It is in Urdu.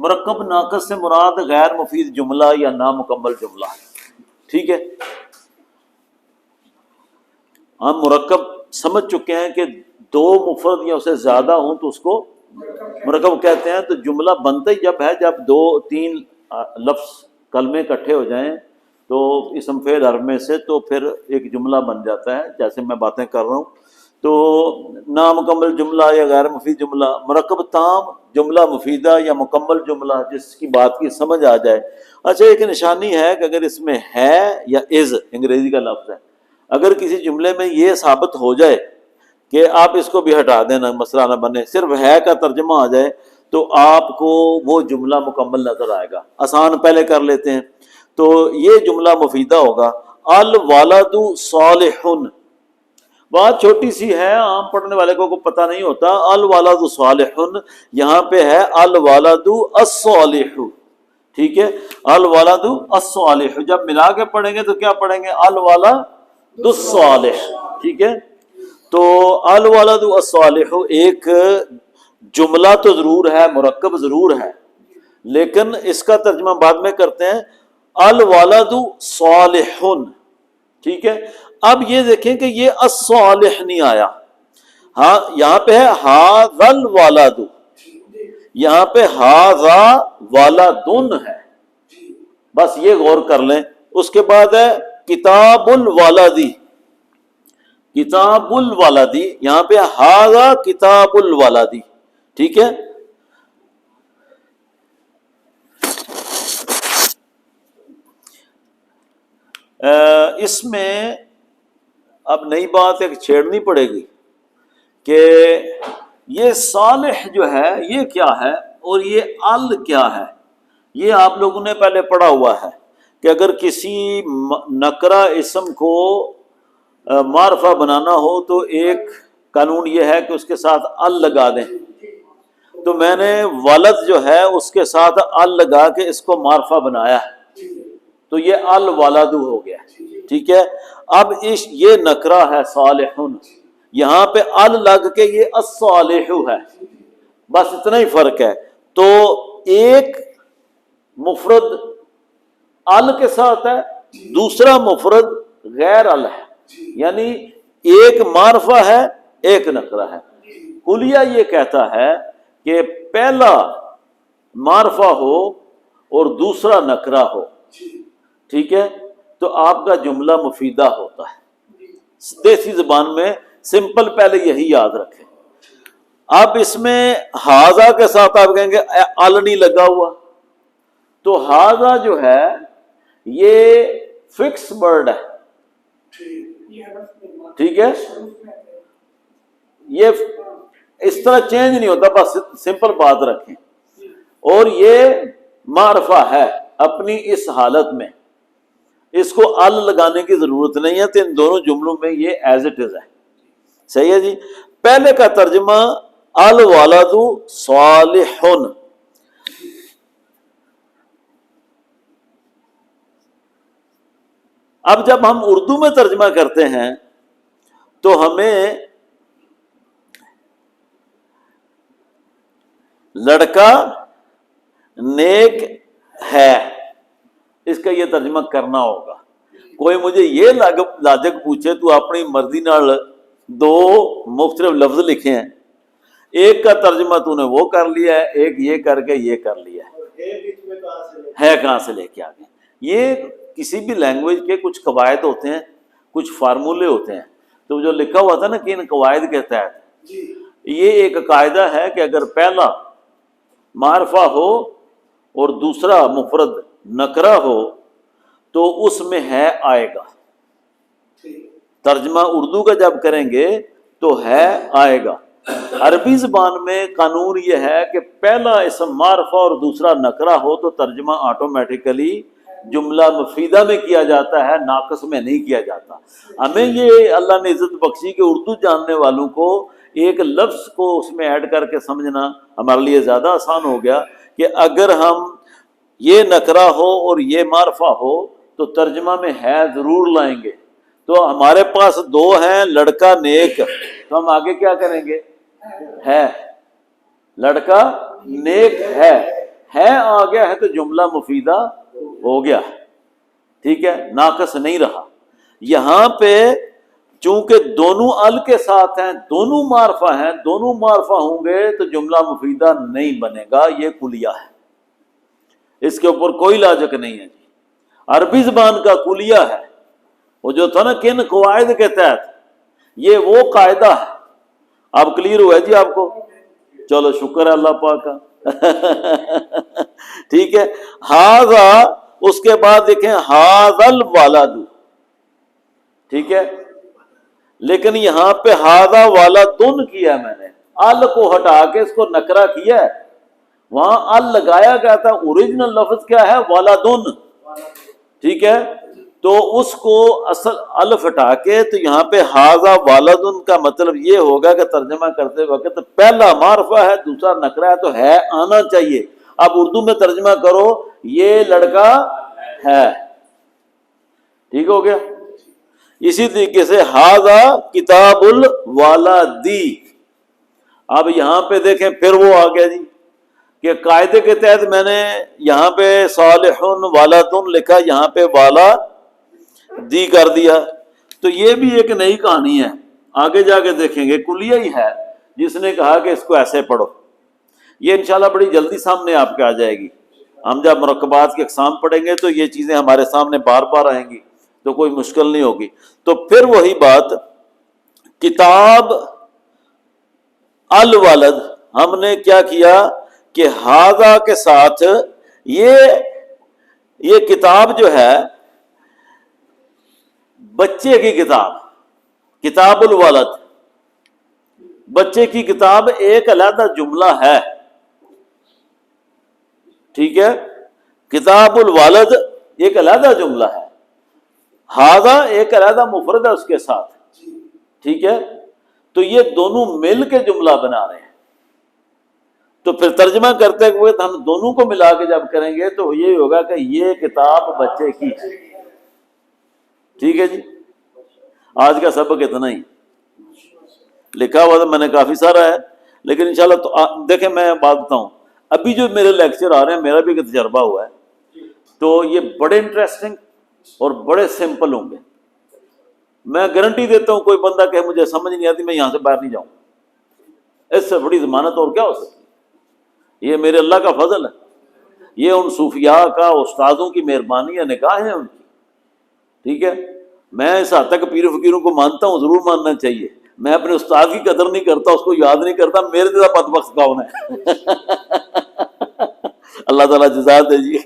مرکب ناقص سے مراد غیر مفید جملہ یا نامکمل جملہ، ٹھیک ہے۔ ہم مرکب سمجھ چکے ہیں کہ دو مفرد یا اسے زیادہ ہوں تو اس کو مرکب کہتے ہیں۔ تو جملہ بنتا ہی جب ہے جب دو تین لفظ کلمے اکٹھے ہو جائیں تو اسم فعل حرف میں سے، تو پھر ایک جملہ بن جاتا ہے، جیسے میں باتیں کر رہا ہوں۔ تو نامکمل جملہ یا غیر مفید جملہ، مرکب تام جملہ مفیدہ یا مکمل جملہ جس کی بات کی سمجھ آ جائے۔ اچھا ایک نشانی ہے کہ اگر اس میں ہے یا از، انگریزی کا لفظ ہے، اگر کسی جملے میں یہ ثابت ہو جائے کہ آپ اس کو بھی ہٹا دینا، مسئلہ نہ بنے، صرف ہے کا ترجمہ آ جائے تو آپ کو وہ جملہ مکمل نظر آئے گا۔ آسان پہلے کر لیتے ہیں، تو یہ جملہ مفیدہ ہوگا الولد صالح۔ بات چھوٹی سی ہے، عام پڑھنے والے کو پتہ نہیں ہوتا۔ الولد صالح یہاں پہ ہے الولد الصالح، ٹھیک ہے، الولد الصالح۔ جب ملا کے پڑھیں گے تو کیا پڑھیں گے؟ الولد الصالح، ٹھیک ہے۔ تو الولد الصالح ایک جملہ تو ضرور ہے، مرکب ضرور ہے، لیکن اس کا ترجمہ بعد میں کرتے ہیں الولد صالح، ٹھیک ہے۔ اب یہ دیکھیں کہ یہ الصالح نہیں آیا، ہاں یہاں پہ ہے ھذا الولد، یہاں پہ ھذا ولد ہے، بس یہ غور کر لیں۔ اس کے بعد ہے کتاب الولدی، کتاب الولدی، یہاں پہ ھذا کتاب الولدی، ٹھیک ہے۔ اس میں اب نئی بات ایک چھیڑنی پڑے گی کہ یہ صالح جو ہے یہ کیا ہے اور یہ ال کیا ہے۔ یہ آپ لوگوں نے پہلے پڑھا ہوا ہے کہ اگر کسی نکرہ اسم کو معرفہ بنانا ہو تو ایک قانون یہ ہے کہ اس کے ساتھ ال لگا دیں۔ تو میں نے ولد جو ہے اس کے ساتھ ال لگا کے اس کو معرفہ بنایا ہے، تو یہ الولد ہو گیا، ٹھیک ہے۔ اب یہ نکرہ ہے صالح، یہاں پہ ال لگ کے یہ الصالح ہے، بس اتنا ہی فرق ہے۔ تو ایک مفرد ال کے ساتھ ہے، دوسرا مفرد غیر ال ہے، یعنی ایک معرفہ ہے ایک نکرہ ہے۔ کلیہ یہ کہتا ہے کہ پہلا معرفہ ہو اور دوسرا نکرہ ہو، ٹھیک ہے، تو آپ کا جملہ مفیدہ ہوتا ہے۔ دیسی زبان میں سمپل پہلے یہی یاد رکھیں۔ اب اس میں ھذا کے ساتھ آپ کہیں گے ال نہیں لگا ہوا، تو ھذا جو ہے یہ فکس ورڈ ہے، ٹھیک ہے، یہ اس طرح چینج نہیں ہوتا، بس سمپل بات رکھیں۔ اور یہ معرفہ ہے اپنی اس حالت میں، اس کو ال لگانے کی ضرورت نہیں ہے، تو ان دونوں جملوں میں یہ ایز اٹ از ہے، صحیح ہے جی۔ پہلے کا ترجمہ الولد صالح، اب جب ہم اردو میں ترجمہ کرتے ہیں تو ہمیں لڑکا نیک ہے اس کا یہ ترجمہ کرنا ہوگا۔ کوئی مجھے یہ لاجک پوچھے تو اپنی مرضی نال دو مختلف لفظ لکھے ہیں، ایک کا ترجمہ تو نے وہ کر لیا ہے، ایک یہ کر کے یہ کر لیا ہے کہاں سے لے کے آ گئے۔ یہ کسی بھی لینگویج کے کچھ قواعد ہوتے ہیں، کچھ فارمولے ہوتے ہیں، تو جو لکھا ہوا تھا نا کہ ان قواعد کے تحت، یہ ایک قاعدہ ہے کہ اگر پہلا معرفہ ہو اور دوسرا مفرد نکرہ ہو تو اس میں ہے آئے گا۔ ترجمہ اردو کا جب کریں گے تو ہے آئے گا۔ عربی زبان میں قانون یہ ہے کہ پہلا اسم معرفہ اور دوسرا نکرہ ہو تو ترجمہ آٹومیٹیکلی جملہ مفیدہ میں کیا جاتا ہے، ناقص میں نہیں کیا جاتا۔ ہمیں یہ اللہ نے عزت بخشی کہ اردو جاننے والوں کو ایک لفظ کو اس میں ایڈ کر کے سمجھنا ہمارے لیے زیادہ آسان ہو گیا کہ اگر ہم یہ نکرہ ہو اور یہ معرفہ ہو تو ترجمہ میں ہے ضرور لائیں گے۔ تو ہمارے پاس دو ہیں، لڑکا نیک، تو ہم آگے کیا کریں گے؟ ہے، لڑکا نیک ہے آ گیا ہے تو جملہ مفیدہ ہو گیا، ٹھیک ہے، ناقص نہیں رہا۔ یہاں پہ چونکہ دونوں ال کے ساتھ ہیں، دونوں معرفہ ہیں، دونوں معرفہ ہوں گے تو جملہ مفیدہ نہیں بنے گا، یہ کلیہ ہے، اس کے اوپر کوئی لاجک نہیں ہے جی۔ عربی زبان کا کلیہ ہے، وہ جو تھا نا کن قواعد کے تحت، یہ وہ قاعدہ ہے۔ اب کلیئر ہوا ہے جی آپ کو؟ چلو شکر ہے اللہ پاک کا۔ ٹھیک ہے، ہاذا، اس کے بعد دیکھیں ہاذا الولد، ٹھیک ہے، لیکن یہاں پہ ہاذا ولدن کیا میں نے، ال کو ہٹا کے اس کو نکرہ کیا ہے، وہاں ال لگایا گیا تھا، اوریجنل لفظ کیا ہے؟ ولدن، ٹھیک ہے، تو اس کو اصل الف ہٹا کے تو یہاں پہ ہاذا ولدن کا مطلب یہ ہوگا کہ ترجمہ کرتے وقت پہلا معرفہ ہے، دوسرا نکرہ ہے، تو ہے آنا چاہیے۔ اب اردو میں ترجمہ کرو، یہ لڑکا ہے، ٹھیک ہو گیا۔ اسی طریقے سے ہاذا کتاب الوالدی، اب یہاں پہ دیکھیں پھر وہ آ گیا جی کہ قاعدے کے تحت میں نے یہاں پہ صالح والدن لکھا، یہاں پہ والا دی کر دیا، تو یہ بھی ایک نئی کہانی ہے، آگے جا کے دیکھیں گے۔ کلیہ ہی ہے جس نے کہا کہ اس کو ایسے پڑھو، یہ انشاءاللہ بڑی جلدی سامنے آپ کے آ جائے گی۔ ہم جب مرکبات کے اقسام پڑھیں گے تو یہ چیزیں ہمارے سامنے بار بار آئیں گی، تو کوئی مشکل نہیں ہوگی۔ تو پھر وہی بات، کتاب الولد، ہم نے کیا کیا کہ ہاذا کے ساتھ یہ کتاب جو ہے بچے کی کتاب، کتاب الولد، بچے کی کتاب ایک علیحدہ جملہ ہے، ٹھیک ہے، کتاب الولد ایک علیحدہ جملہ ہے، ہاذا ایک علیحدہ مفرد ہے اس کے ساتھ، ٹھیک ہے، تو یہ دونوں مل کے جملہ بنا رہے ہیں۔ تو پھر ترجمہ کرتے ہوئے ہم دونوں کو ملا کے جب کریں گے تو یہ ہوگا کہ یہ کتاب بچے کی ہے، ٹھیک ہے جی۔ آج کا سبق اتنا ہی، لکھا ہوا تو میں نے کافی سارا ہے، لیکن انشاءاللہ تو دیکھیں میں بات بتاؤں، ابھی جو میرے لیکچر آ رہے ہیں، میرا بھی ایک تجربہ ہوا ہے، تو یہ بڑے انٹرسٹنگ اور بڑے سمپل ہوں گے۔ میں گارنٹی دیتا ہوں کوئی بندہ کہ مجھے سمجھ نہیں آتی، میں یہاں سے باہر نہیں جاؤں، اس سے بڑی ضمانت اور کیا ہو سکتی ہے؟ یہ میرے اللہ کا فضل ہے، یہ ان صوفیاء کا، استادوں کی مہربانی یا نگاہ ہے ان کی، ٹھیک ہے۔ میں اس حد تک پیر فقیروں کو مانتا ہوں، ضرور ماننا چاہیے، میں اپنے استاد کی قدر نہیں کرتا، اس کو یاد نہیں کرتا، میرے جیسا بدبخت کون ہے؟ اللہ تعالیٰ جزا دے جی۔